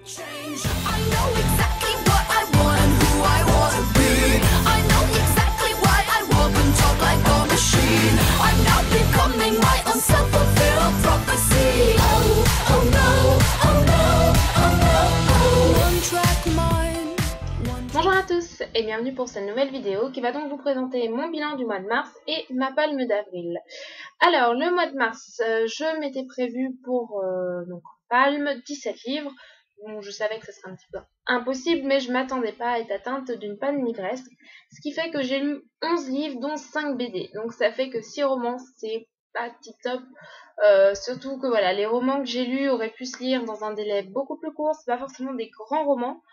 Change. I know exactly what I want and who I want to be. I know exactly why I walk and talk like a machine. I'm now becoming my own self-fulfilled prophecy. Oh, oh no, oh no, oh no, oh. One track mind. Bonjour à tous et bienvenue pour cette nouvelle vidéo qui va donc vous présenter mon bilan du mois de mars et ma palme d'avril. Alors le mois de mars, je m'étais prévu pour donc palme 17 livres. Bon, je savais que ce serait un petit peu impossible, mais je m'attendais pas à être atteinte d'une palme livresque, ce qui fait que j'ai lu 11 livres, dont 5 BD. Donc ça fait que 6 romans, c'est pas tip-top. Surtout que voilà, les romans que j'ai lus auraient pu se lire dans un délai beaucoup plus court, c'est pas forcément des grands romans.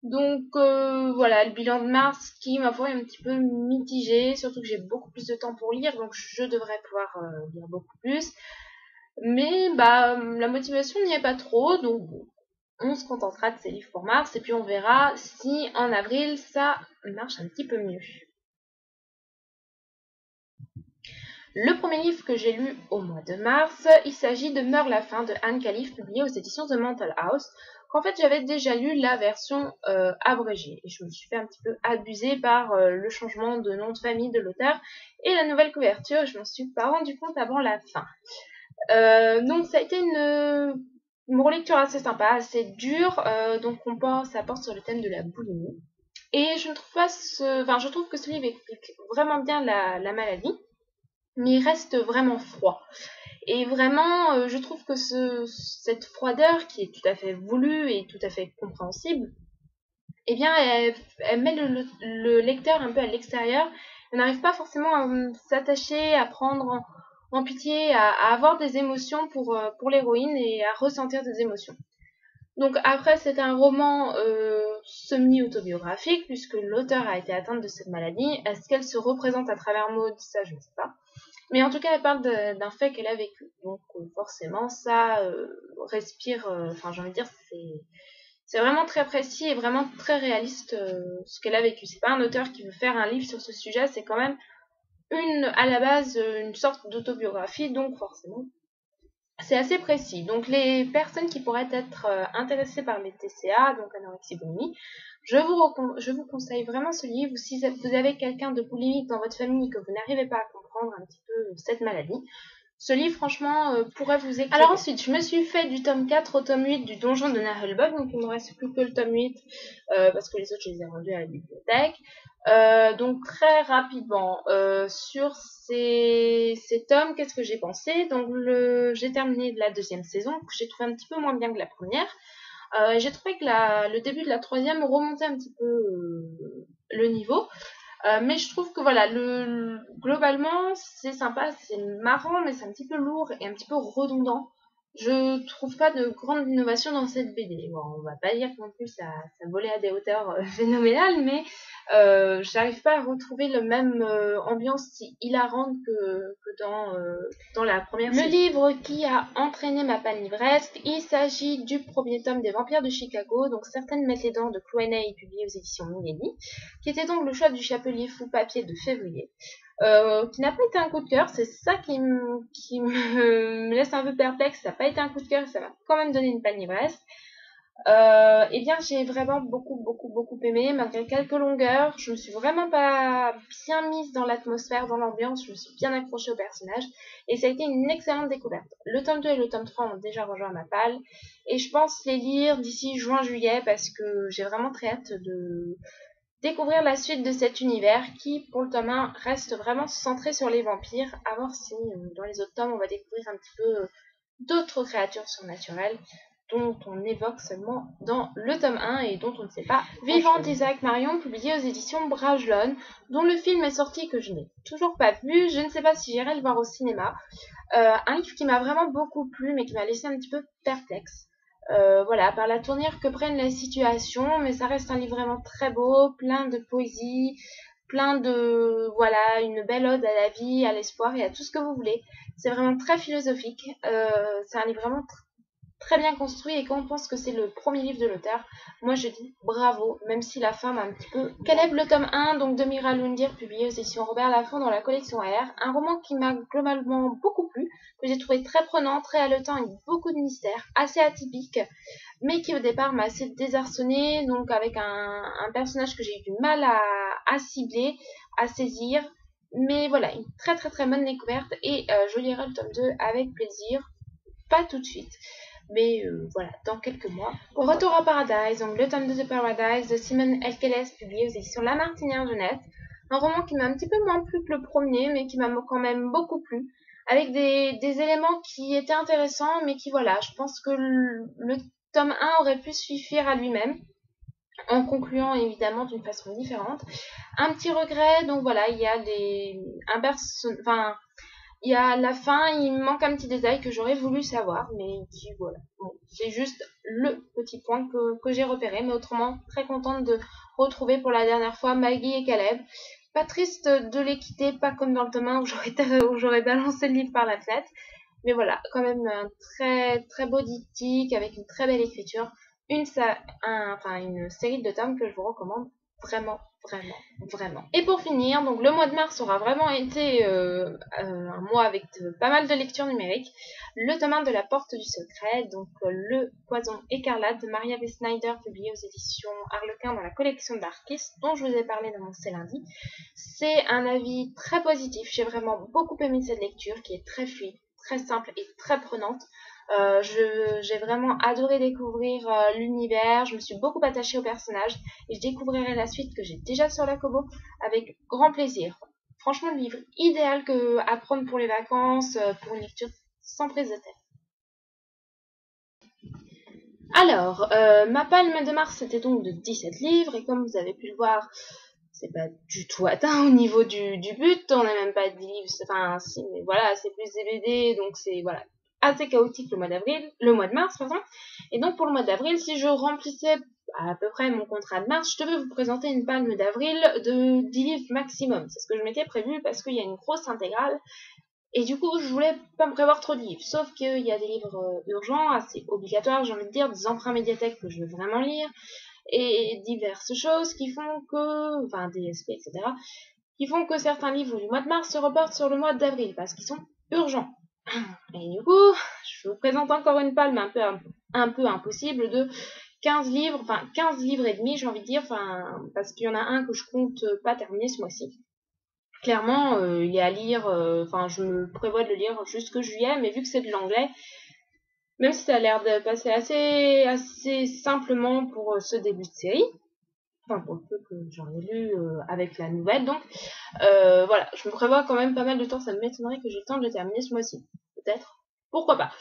Donc voilà, le bilan de mars qui, ma foi, est un petit peu mitigé, surtout que j'ai beaucoup plus de temps pour lire, donc je devrais pouvoir lire beaucoup plus. Mais bah la motivation n'y est pas trop, donc bon, on se contentera de ces livres pour mars et puis on verra si en avril ça marche un petit peu mieux. Le premier livre que j'ai lu au mois de mars, il s'agit de Meurt la faim de Anne Calif, publié aux éditions The Mental House, qu'en fait j'avais déjà lu la version abrégée et je me suis fait un petit peu abuser par le changement de nom de famille de l'auteur et la nouvelle couverture et je m'en suis pas rendu compte avant la fin. Donc ça a été une relecture assez sympa, assez dure, donc ça porte sur le thème de la boulimie. Et je ne trouve pas je trouve que ce livre explique vraiment bien la maladie, mais il reste vraiment froid. Et vraiment, je trouve que cette froideur, qui est tout à fait voulue et tout à fait compréhensible, eh bien, elle met le lecteur un peu à l'extérieur. On n'arrive pas forcément à s'attacher, à prendre en pitié, à avoir des émotions pour l'héroïne et à ressentir des émotions. Donc après, c'est un roman semi-autobiographique, puisque l'auteur a été atteinte de cette maladie. Est-ce qu'elle se représente à travers Maud? Ça, je ne sais pas. Mais en tout cas, elle parle d'un fait qu'elle a vécu. Donc forcément, ça respire, j'ai envie de dire, c'est vraiment très précis et vraiment très réaliste ce qu'elle a vécu. C'est pas un auteur qui veut faire un livre sur ce sujet, c'est quand même à la base une sorte d'autobiographie, donc forcément c'est assez précis. Donc les personnes qui pourraient être intéressées par les TCA, donc anorexie boulimie, je vous conseille vraiment ce livre. Si vous avez quelqu'un de boulimique dans votre famille et que vous n'arrivez pas à comprendre un petit peu cette maladie, ce livre franchement pourrait vous éclairer. Alors ensuite, je me suis fait du tome 4 au tome 8 du Donjon de Naheulbeuk, donc il ne me reste plus que le tome 8 parce que les autres je les ai rendus à la bibliothèque. Donc très rapidement sur ces tomes, qu'est-ce que j'ai pensé? Donc j'ai terminé la deuxième saison que j'ai trouvé un petit peu moins bien que la première. J'ai trouvé que le début de la troisième remontait un petit peu le niveau. Mais je trouve que voilà, globalement c'est sympa, c'est marrant, mais c'est un petit peu lourd et un petit peu redondant. Je trouve pas de grande innovation dans cette BD. Bon, on va pas dire non plus ça volait à des hauteurs phénoménales, mais j'arrive pas à retrouver le même ambiance si hilarante que dans la première série. Le livre qui a entraîné ma panne livresque, il s'agit du premier tome des Vampires de Chicago, donc Certaines mettent les dents de Chloé Ney, publié aux éditions Milady, qui était donc le choix du Chapelier Fou papier de février. Qui n'a pas été un coup de cœur, c'est ça qui me laisse un peu perplexe. Ça n'a pas été un coup de cœur, ça m'a quand même donné une panne livresque. Eh bien j'ai vraiment beaucoup aimé, malgré quelques longueurs. Je me suis vraiment pas bien mise dans l'atmosphère, dans l'ambiance, je me suis bien accrochée au personnage et ça a été une excellente découverte. Le tome 2 et le tome 3 ont déjà rejoint ma palle et je pense les lire d'ici juin-juillet parce que j'ai vraiment très hâte de découvrir la suite de cet univers qui, pour le tome 1, reste vraiment centré sur les vampires, à voir si dans les autres tomes on va découvrir un petit peu d'autres créatures surnaturelles dont on évoque seulement dans le tome 1 et dont on ne sait pas. Vivante d'Isaac Marion, publié aux éditions Bragelonne, dont le film est sorti que je n'ai toujours pas vu. Je ne sais pas si j'irai le voir au cinéma. Un livre qui m'a vraiment beaucoup plu mais qui m'a laissé un petit peu perplexe. Voilà, par la tournure que prennent les situations, mais ça reste un livre vraiment très beau, plein de poésie, plein de, voilà, une belle ode à la vie, à l'espoir et à tout ce que vous voulez. C'est vraiment très philosophique, c'est un livre vraiment très bien construit et quand on pense que c'est le premier livre de l'auteur, moi je dis bravo, même si la fin m'a un petit peu... Caleb, le tome 1, donc de Mira Lundir, publié aux éditions Robert Laffont dans la collection R, un roman qui m'a globalement beaucoup plu, que j'ai trouvé très prenant, très haletant, avec beaucoup de mystère, assez atypique, mais qui au départ m'a assez désarçonné, donc avec un personnage que j'ai eu du mal à cibler, à saisir. Mais voilà, une très très très bonne découverte, et je lirai le tome 2 avec plaisir, pas tout de suite. Mais voilà, dans quelques mois. Retour à Paradise, donc le tome 2 de Paradise de Simone Elkeles, publié aux éditions La Martinière Jeunesse. Un roman qui m'a un petit peu moins plu que le premier, mais qui m'a quand même beaucoup plu, avec des éléments qui étaient intéressants, mais qui voilà, je pense que le tome 1 aurait pu suffire à lui-même, en concluant évidemment d'une façon différente. Un petit regret, donc voilà, il y a il y a la fin, il me manque un petit détail que j'aurais voulu savoir, mais qui, voilà. Bon, c'est juste le petit point que j'ai repéré, mais autrement, très contente de retrouver pour la dernière fois Maggie et Caleb. Pas triste de les quitter, pas comme dans le tome 1 où j'aurais balancé le livre par la fenêtre. Mais voilà, quand même un très, très beau diptyque avec une très belle écriture. Une série de tomes que je vous recommande vraiment, vraiment, vraiment. Et pour finir, donc le mois de mars aura vraiment été un mois avec pas mal de lectures numériques. Le tome 1 de La Porte du Secret, donc Le Poison écarlate de Maria V. Snyder, publié aux éditions Harlequin dans la collection d'Arkis, dont je vous ai parlé dans mon C'est lundi. C'est un avis très positif. J'ai vraiment beaucoup aimé cette lecture qui est très fluide, très simple et très prenante. J'ai vraiment adoré découvrir l'univers, je me suis beaucoup attachée au personnage et je découvrirai la suite que j'ai déjà sur la Kobo avec grand plaisir. Franchement, le livre idéal à prendre pour les vacances, pour une lecture sans prise de tête. Alors, ma palme de mars c'était donc de 17 livres, et comme vous avez pu le voir, c'est pas du tout atteint au niveau du but, on n'a même pas 10 livres, enfin si, mais voilà, c'est plus des BD, donc c'est voilà, assez chaotique le mois de mars, pardon. Et donc pour le mois d'avril, si je remplissais à peu près mon contrat de mars, je devais vous présenter une palme d'avril de 10 livres maximum. C'est ce que je m'étais prévu parce qu'il y a une grosse intégrale. Et du coup, je voulais pas me prévoir trop de livres. Sauf qu'il y a des livres urgents, assez obligatoires, j'ai envie de dire, des emprunts médiathèques que je veux vraiment lire, et diverses choses qui font que, enfin, DSP, etc., qui font que certains livres du mois de mars se reportent sur le mois d'avril parce qu'ils sont urgents. Et du coup, je vous présente encore une palme un peu impossible de 15 livres, enfin 15 livres et demi, j'ai envie de dire, enfin, parce qu'il y en a un que je compte pas terminer ce mois-ci. Clairement, il est à lire, enfin, je me prévois de le lire jusque juillet, mais vu que c'est de l'anglais, même si ça a l'air de passer assez simplement pour ce début de série, enfin pour le peu que j'en ai lu avec la nouvelle, donc voilà, je me prévois quand même pas mal de temps, ça m'étonnerait que j'ai le temps de le terminer ce mois-ci, peut-être, pourquoi pas.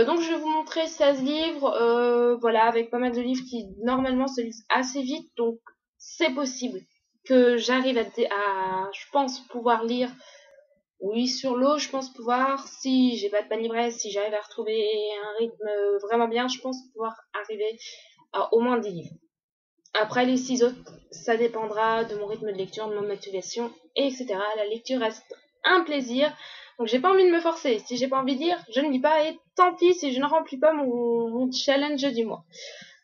Donc je vais vous montrer 16 livres, voilà, avec pas mal de livres qui normalement se lisent assez vite, donc c'est possible que j'arrive je pense pouvoir lire, oui, sur l'eau, je pense pouvoir, si j'ai pas de panne livresse, si j'arrive à retrouver un rythme vraiment bien, je pense pouvoir arriver à au moins 10 livres. Après les 6 autres, ça dépendra de mon rythme de lecture, de mon motivation, etc. La lecture reste un plaisir, donc j'ai pas envie de me forcer. Si j'ai pas envie de lire, je ne lis pas, et tant pis si je ne remplis pas mon challenge du mois.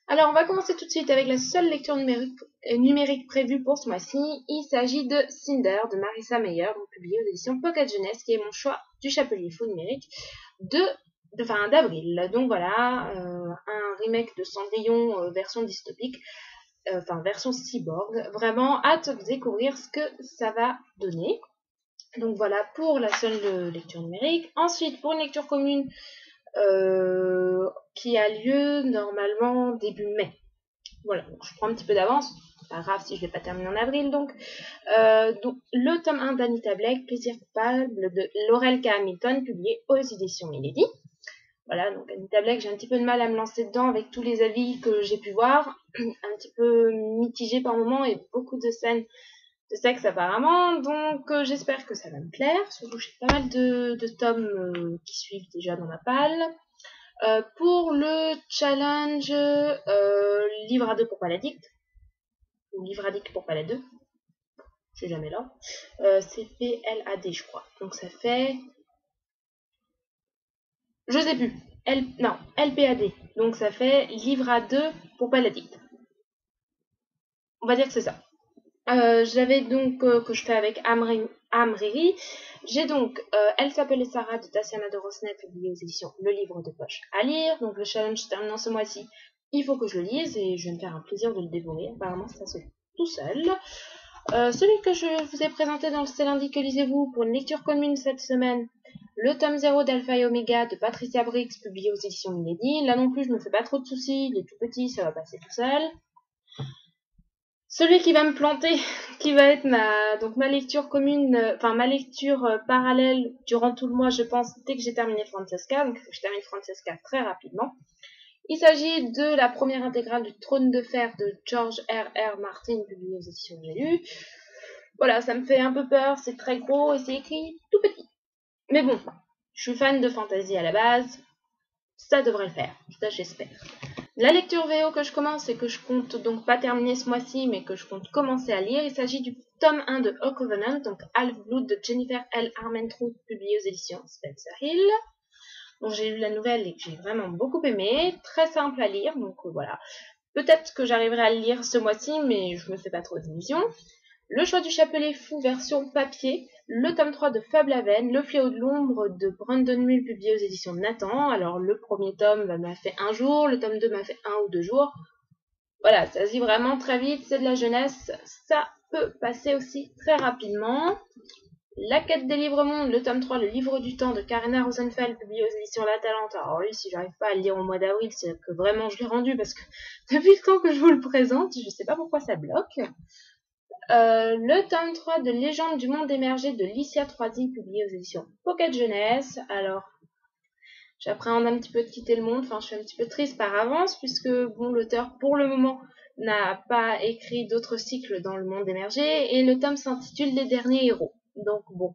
Alors on va commencer tout de suite avec la seule lecture numérique prévue pour ce mois-ci. Il s'agit de Cinder de Marissa Meyer, donc publié aux éditions Pocket Jeunesse, qui est mon choix du chapelier faux numérique d'avril. Donc voilà, un remake de Cendrillon version dystopique, version cyborg. Vraiment hâte de découvrir ce que ça va donner. Donc voilà pour la seule lecture numérique. Ensuite, pour une lecture commune qui a lieu normalement début mai. Voilà, donc je prends un petit peu d'avance, c'est pas grave si je ne vais pas terminer en avril. Donc le tome 1 d'Anita Blake, Plaisir coupable de Laurel K. Hamilton, publié aux éditions Milady. Voilà, donc Anita Blake, j'ai un petit peu de mal à me lancer dedans avec tous les avis que j'ai pu voir, un petit peu mitigé par moments et beaucoup de scènes de sexe apparemment, donc j'espère que ça va me plaire, surtout j'ai pas mal de tomes qui suivent déjà dans ma palle. Pour le challenge livre à 2 pour pas l'addict, ou livre addict pour pas la 2, je suis jamais là, c'est PLAD je crois, donc ça fait, je sais plus, LPAD, donc ça fait livre à 2 pour pas l'addict, on va dire que c'est ça. J'avais donc que je fais avec Amriri. J'ai donc Elle s'appelait Sarah de Tatiana de Rosnet, publié aux éditions Le Livre de Poche à lire. Donc le challenge terminant ce mois-ci, il faut que je le lise et je vais me faire un plaisir de le dévorer. Apparemment ça se fait tout seul. Celui que je vous ai présenté dans le C'est lundi que lisez-vous pour une lecture commune cette semaine, le tome 0 d'Alpha et Omega de Patricia Briggs, publié aux éditions Milady. Là non plus, je me fais pas trop de soucis, il est tout petit, ça va passer tout seul. Celui qui va me planter, qui va être ma lecture commune, ma lecture parallèle durant tout le mois, je pense, dès que j'ai terminé Francesca. Donc je termine Francesca très rapidement. Il s'agit de la première intégrale du Trône de Fer de George R.R. Martin, publié aux éditions J'ai lu. Voilà, ça me fait un peu peur, c'est très gros et c'est écrit tout petit. Mais bon, je suis fan de fantasy à la base, ça devrait le faire, ça j'espère. La lecture VO que je commence et que je compte donc pas terminer ce mois-ci, mais que je compte commencer à lire, il s'agit du tome 1 de A Covenant, donc Half-Blood de Jennifer L. Armentrout, publié aux éditions Spencer Hill. Donc j'ai lu la nouvelle et que j'ai vraiment beaucoup aimé, très simple à lire, donc voilà. Peut-être que j'arriverai à le lire ce mois-ci, mais je me fais pas trop d'illusions. Le choix du chapelet fou version papier, le tome 3 de Fable à Veine, Le fléau de l'ombre de Brandon Mull, publié aux éditions Nathan. Alors le premier tome m'a fait un jour, le tome 2 m'a fait 1 ou 2 jours. Voilà, ça se dit vraiment très vite, c'est de la jeunesse, ça peut passer aussi très rapidement. La quête des livres mondes, le tome 3, le livre du temps de Karina Rosenfeld, publié aux éditions La Talente. Alors lui, si j'arrive pas à le lire au mois d'avril, c'est que vraiment je l'ai rendu parce que depuis le temps que je vous le présente, je sais pas pourquoi ça bloque. Le tome 3 de Légende du monde émergé de Licia Troisi, publié aux éditions Pocket Jeunesse. Alors, j'appréhende un petit peu de quitter le monde, enfin je suis un petit peu triste par avance, puisque bon, l'auteur, pour le moment, n'a pas écrit d'autres cycles dans le monde émergé, et le tome s'intitule Les derniers héros. Donc bon,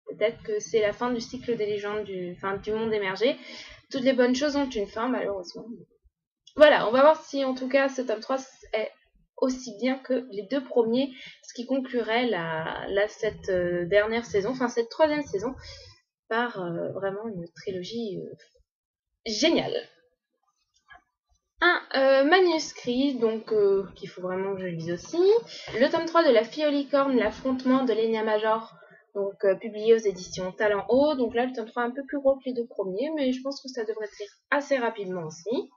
peut-être que c'est la fin du cycle des légendes du monde émergé. Toutes les bonnes choses ont une fin, malheureusement. Voilà, on va voir si en tout cas ce tome 3 est aussi bien que les deux premiers, ce qui conclurait cette dernière saison, enfin cette troisième saison, par vraiment une trilogie géniale. Un manuscrit, donc qu'il faut vraiment que je lise aussi. Le tome 3 de La fille aux licornes, l'affrontement de l'Enya Major, donc publié aux éditions Talent Haut. Donc là, le tome 3 est un peu plus gros que les deux premiers, mais je pense que ça devrait se lire assez rapidement aussi.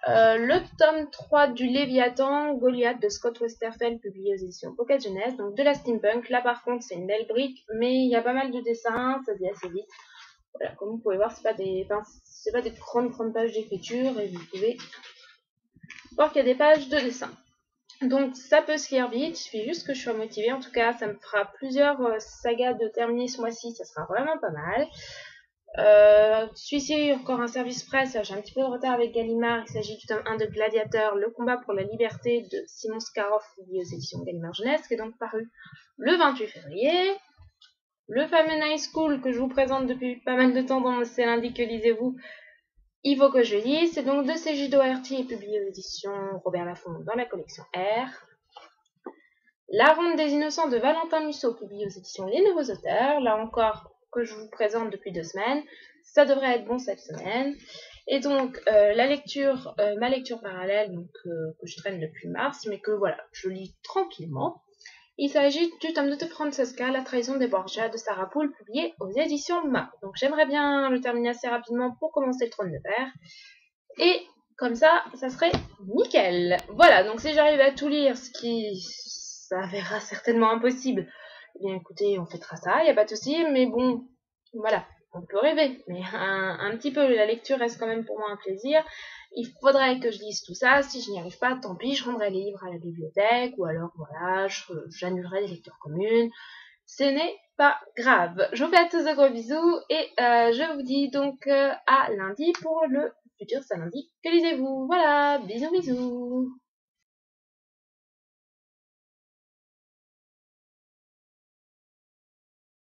Le tome 3 du Léviathan, Goliath de Scott Westerfeld, publié aux éditions Pocket Jeunesse, donc de la steampunk. Là par contre c'est une belle brique, mais il y a pas mal de dessins, ça se dit assez vite. Voilà, comme vous pouvez voir, c'est pas des grandes pages d'écriture, et vous pouvez voir qu'il y a des pages de dessin. Donc ça peut se lire vite, il suffit juste que je sois motivée. En tout cas, ça me fera plusieurs sagas de terminer ce mois-ci, ça sera vraiment pas mal. Celui-ci, encore un service presse, j'ai un petit peu de retard avec Gallimard, il s'agit du tome 1 de Gladiateur, le combat pour la liberté de Simon Scaroff, lié aux éditions Gallimard Jeunesse, qui est donc paru le 28 février. Le fameux Night School que je vous présente depuis pas mal de temps dans mon C'est lundi que lisez-vous, il faut que je lise, c'est donc de C.J. Doherty, publié aux éditions Robert Laffont dans la collection R. La Ronde des Innocents de Valentin Musso, publié aux éditions Les Nouveaux Auteurs, là encore que je vous présente depuis 2 semaines, ça devrait être bon cette semaine. Et donc ma lecture parallèle, donc que je traîne depuis mars, mais que voilà, je lis tranquillement. Il s'agit du tome 2 de Francesca, La trahison des Borgia de Sarah Poole, publié aux éditions Ma. Donc j'aimerais bien le terminer assez rapidement pour commencer le Trône de Fer. Et comme ça serait nickel. Voilà, donc si j'arrive à tout lire, ce qui s'avérera certainement impossible, eh bien écoutez, on fêtera ça, il n'y a pas de souci, mais bon, voilà, on peut rêver, mais un petit peu, la lecture reste quand même pour moi un plaisir. Il faudrait que je lise tout ça, si je n'y arrive pas, tant pis, je rendrai les livres à la bibliothèque, ou alors voilà, j'annulerai les lectures communes, ce n'est pas grave. Je vous fais à tous de gros bisous, et je vous dis donc à lundi pour le futur C'est lundi que lisez-vous. Voilà, bisous bisous.